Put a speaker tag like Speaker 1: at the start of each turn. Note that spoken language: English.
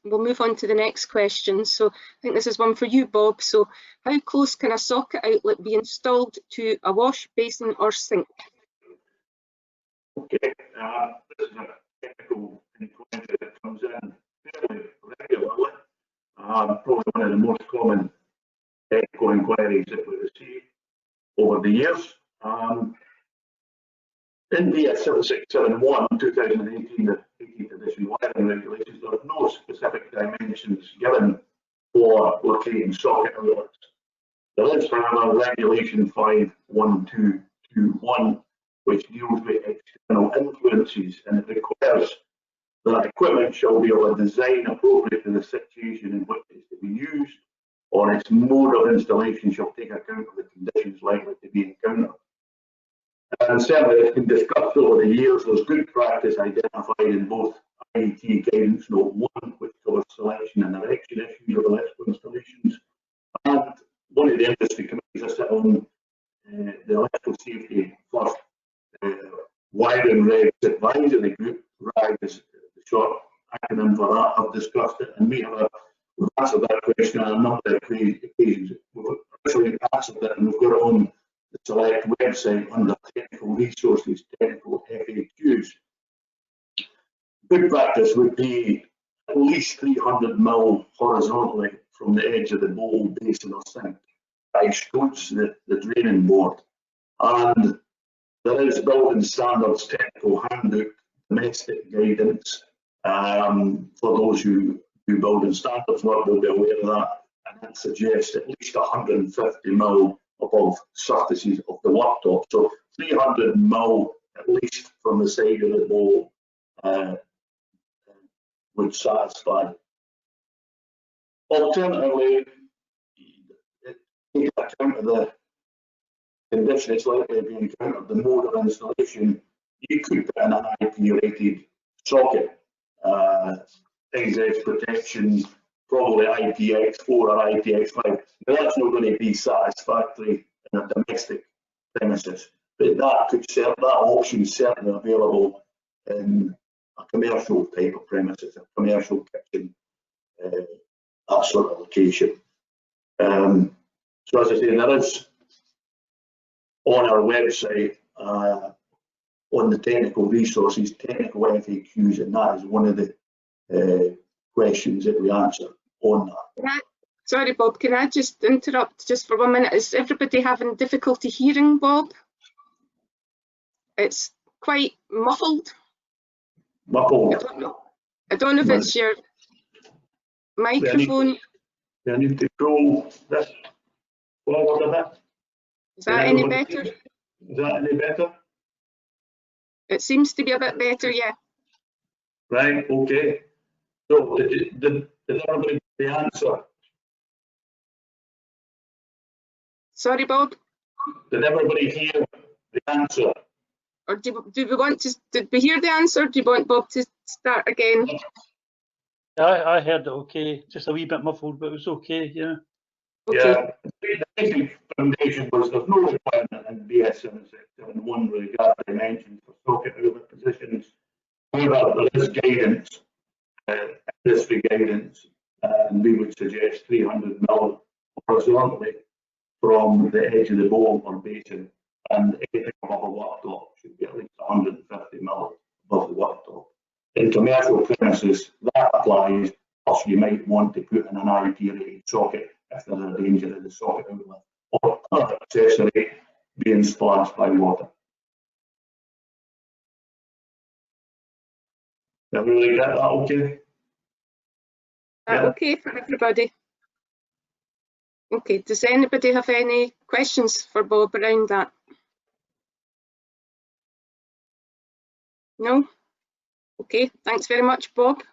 Speaker 1: we'll move on to the next question. So I think this is one for you, Bob. So how close can a socket outlet be installed to a wash basin or sink?
Speaker 2: Okay, this is a technical inquiry that comes in fairly regularly. Probably one of the most common technical inquiries that we receive over the years. In the 7671 2018 the 18th edition wiring regulations, there are no specific dimensions given for locating socket outlets. There is, however, Regulation 51221, which deals with external influences, and it requires that equipment shall be of a design appropriate to the situation in which it is to be used, or its mode of installation shall take account of the conditions likely to be encountered. And certainly, it's been discussed over the years. There's good practice identified in both IET Guidance Note 1, which covers selection and erection issues of electrical installations, and one of the industry committees I sit on, the Electrical Safety First Wiring Regs Advisory Group, RAG is the short acronym for that. I've discussed it, and we've answered that question on a number of occasions. We've actually answered it, and we've got it on the Select website under Technical Resources, Technical FAQs. Good practice would be at least 300 mil horizontally from the edge of the bowl, basin or sink. That excludes the draining board. And there is building standards, technical handbook, domestic guidance. For those who do building standards work, will be aware of that. And that suggests at least 150 mil above surfaces of the worktop. So 300 mil at least from the side of the bowl would satisfy. Alternatively, take account of the condition it's likely to be encountered, the mode of installation. You could put in an IP-rated socket, exit protection, probably IPX4 or IPX5. Now that's not going to be satisfactory in a domestic premises, but that option is certainly available in a commercial type of premises, a commercial kitchen, that sort of location. So as I say, there is on our website, on the technical resources, technical FAQs, and that is one of the questions that we answer on that.
Speaker 1: Sorry, Bob, can I just interrupt just for 1 minute? Is everybody having difficulty hearing Bob? It's quite muffled.
Speaker 2: Muffled.
Speaker 1: I don't know if it's your microphone.
Speaker 2: I need to go this forward a bit.
Speaker 1: Is that any better?
Speaker 2: Is that any better?
Speaker 1: It seems to be a bit better, yeah.
Speaker 2: Right, okay. So did everybody get the answer?
Speaker 1: Sorry, Bob?
Speaker 2: Did everybody hear the answer?
Speaker 1: Or do we want to, did we hear the answer? Do you want Bob to start again?
Speaker 3: I heard it okay, just a wee bit muffled, but it was okay, yeah.
Speaker 1: Okay.
Speaker 2: Yeah, the basic foundation was there's no requirement in BS 771 regarding dimensions for socket outlet positions. However, there is guidance, industry guidance, and we would suggest 300 mil horizontally from the edge of the bowl or basin, and anything above a worktop should be at least 150 mil above the worktop. In commercial premises, that applies, plus you might want to put in an IP-rated socket if there's a danger of the socket outlet or other accessory being splashed by water. Did we really get that okay?
Speaker 1: Yeah. Okay for everybody? Okay, does anybody have any questions for Bob around that? No? Okay, thanks very much, Bob.